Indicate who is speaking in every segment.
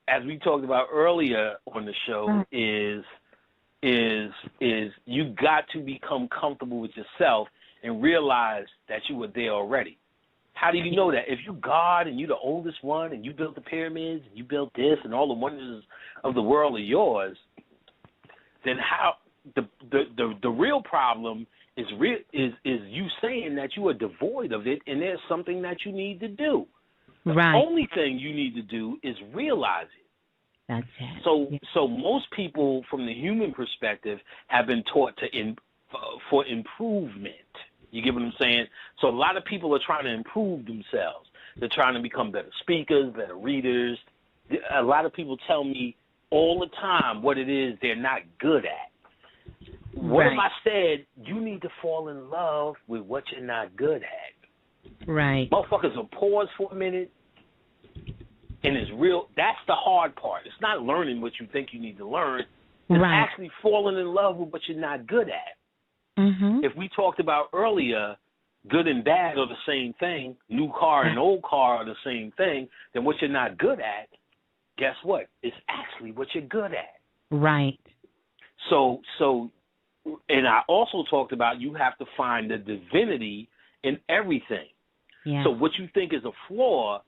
Speaker 1: as we talked about earlier on the show, is you got to become comfortable with yourself and realize that you were there already. How do you know that? If you God and you're the oldest one and you built the pyramids and you built this and all the wonders of the world are yours, then how the real problem is you saying that you are devoid of it and there's something that you need to do. The only thing you need to do is realize it.
Speaker 2: That's it.
Speaker 1: So most people, from the human perspective, have been taught for improvement. You get what I'm saying? So a lot of people are trying to improve themselves. They're trying to become better speakers, better readers. A lot of people tell me all the time what it is they're not good at. What if I said, you need to fall in love with what you're not good at?
Speaker 2: Right.
Speaker 1: Motherfuckers will pause for a minute, and it's real. That's the hard part. It's not learning what you think you need to learn. It's actually falling in love with what you're not good at.
Speaker 2: Mm-hmm.
Speaker 1: If we talked about earlier, good and bad are the same thing, new car and old car are the same thing, then what you're not good at, guess what? It's actually what you're good at.
Speaker 2: Right.
Speaker 1: So, and I also talked about you have to find the divinity in everything.
Speaker 2: Yeah.
Speaker 1: So what you think is a flaw,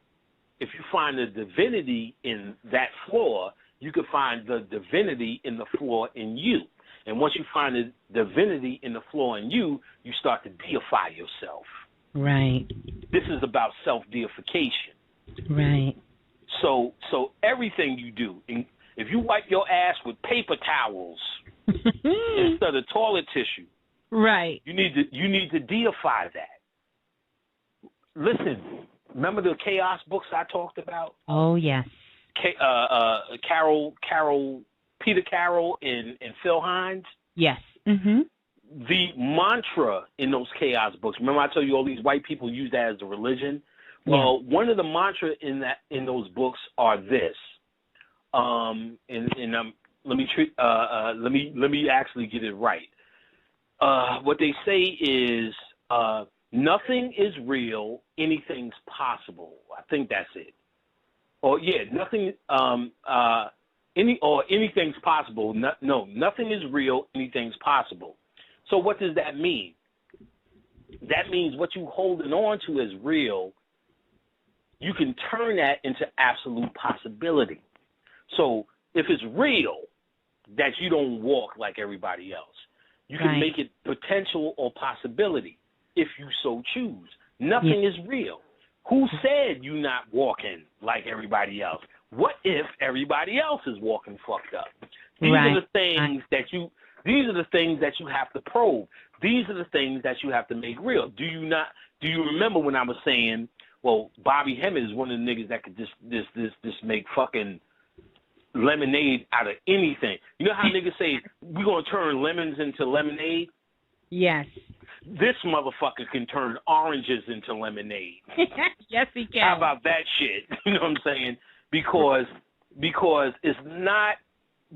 Speaker 1: if you find the divinity in that flaw, you can find the divinity in the flaw in you. And once you find the divinity in the flaw in you, you start to deify yourself.
Speaker 2: Right.
Speaker 1: This is about self-deification.
Speaker 2: Right.
Speaker 1: So everything you do, if you wipe your ass with paper towels instead of toilet tissue,
Speaker 2: right, you
Speaker 1: need to deify that. Listen, remember the chaos books I talked about?
Speaker 2: Oh yes.
Speaker 1: Peter Carroll and Phil Hines?
Speaker 2: Yes. Mm-hmm.
Speaker 1: The mantra in those chaos books, remember I told you all these white people use that as a religion? Well, one of the mantras in those books are this. Let me actually get it right. What they say is nothing is real, anything's possible. I think that's it. Or nothing anything's possible. No, nothing is real, anything's possible. So what does that mean? That means what you holding on to as real, you can turn that into absolute possibility. So if it's real that you don't walk like everybody else, you can make it potential or possibility if you so choose. Nothing is real. Who said you not walking like everybody else? What if everybody else is walking fucked up? These are the things that you have to probe. These are the things that you have to make real. Do you remember when I was saying, well, Bobby Hemmett is one of the niggas that could just make fucking lemonade out of anything. You know how niggas say, we're going to turn lemons into lemonade?
Speaker 2: Yes.
Speaker 1: This motherfucker can turn oranges into lemonade.
Speaker 2: Yes, he can.
Speaker 1: How about that shit? You know what I'm saying? Because it's not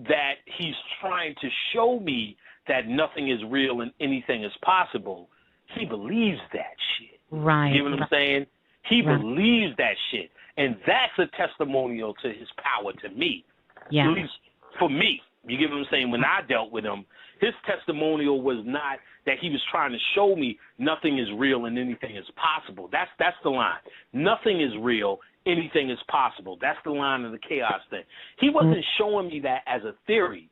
Speaker 1: that he's trying to show me that nothing is real and anything is possible. He believes that shit.
Speaker 2: Right.
Speaker 1: You know what I'm saying? He believes that shit. And that's a testimonial to his power to me.
Speaker 2: Yeah.
Speaker 1: At least for me. You get what I'm saying? When I dealt with him, his testimonial was not that he was trying to show me nothing is real and anything is possible. That's the line. Nothing is real, anything is possible. That's the line of the chaos thing. He wasn't showing me that as a theory.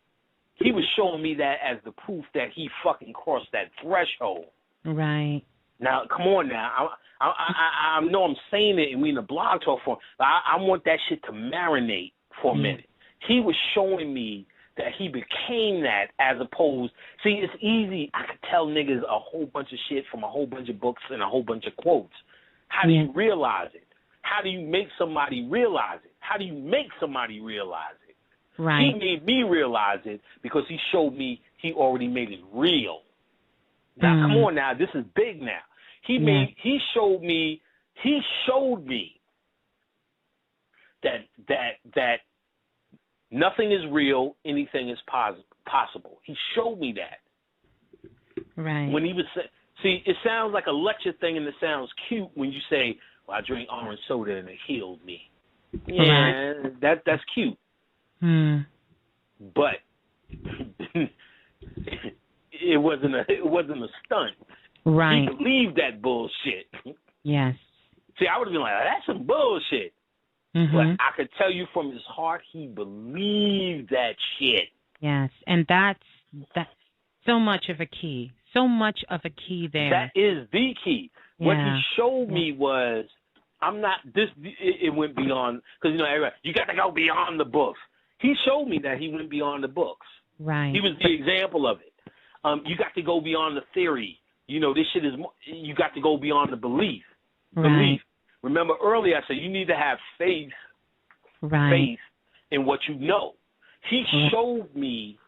Speaker 1: He was showing me that as the proof that he fucking crossed that threshold.
Speaker 2: Right.
Speaker 1: Now, come on now. I know I'm saying it and we in a blog talk form, but I want that shit to marinate for a minute. He was showing me that he became that as opposed, see, it's easy. I could tell niggas a whole bunch of shit from a whole bunch of books and a whole bunch of quotes. How do you realize it? How do you make somebody realize it? How do you make somebody realize it?
Speaker 2: Right.
Speaker 1: He made me realize it because he showed me he already made it real. Now, come on now. This is big now. He showed me that nothing is real, anything is possible. He showed me that.
Speaker 2: Right.
Speaker 1: When he was see, it sounds like a lecture thing and it sounds cute when you say, well, I drank orange soda and it healed me. Yeah, that's cute. But it wasn't a stunt.
Speaker 2: Right.
Speaker 1: He believed that bullshit.
Speaker 2: Yes.
Speaker 1: See, I would have been like, that's some bullshit.
Speaker 2: Mm-hmm.
Speaker 1: But I could tell you from his heart, he believed that shit.
Speaker 2: Yes, and that's so much of a key. So much of a key there.
Speaker 1: That is the key.
Speaker 2: Yeah.
Speaker 1: What he showed me was, I'm not this. It went beyond, because everybody, you got to go beyond the books. He showed me that he went beyond the books.
Speaker 2: Right.
Speaker 1: He was the example of it. You got to go beyond the theory. This shit is. You got to go beyond the belief.
Speaker 2: Right.
Speaker 1: Belief. Remember earlier I said you need to have faith.
Speaker 2: Right.
Speaker 1: Faith in what you know. He showed me,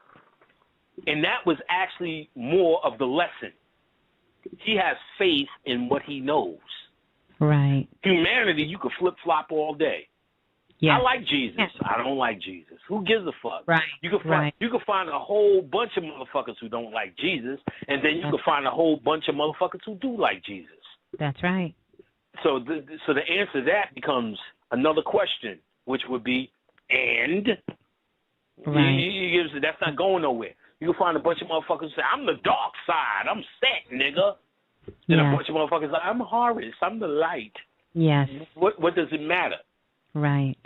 Speaker 1: and that was actually more of the lesson. He has faith in what he knows. Right. Humanity, you could flip-flop all day. Yes. I like Jesus. Yes. I don't like Jesus. Who gives a fuck? Right. You could find a whole bunch of motherfuckers who don't like Jesus, and then you could find a whole bunch of motherfuckers who do like Jesus. That's right. So the answer to that becomes another question, which would be, and? Right. That's not going nowhere. You can find a bunch of motherfuckers who say, I'm the dark side. I'm set, nigga. Then a bunch of motherfuckers say, I'm Horus. I'm the light. Yes. What does it matter? Right.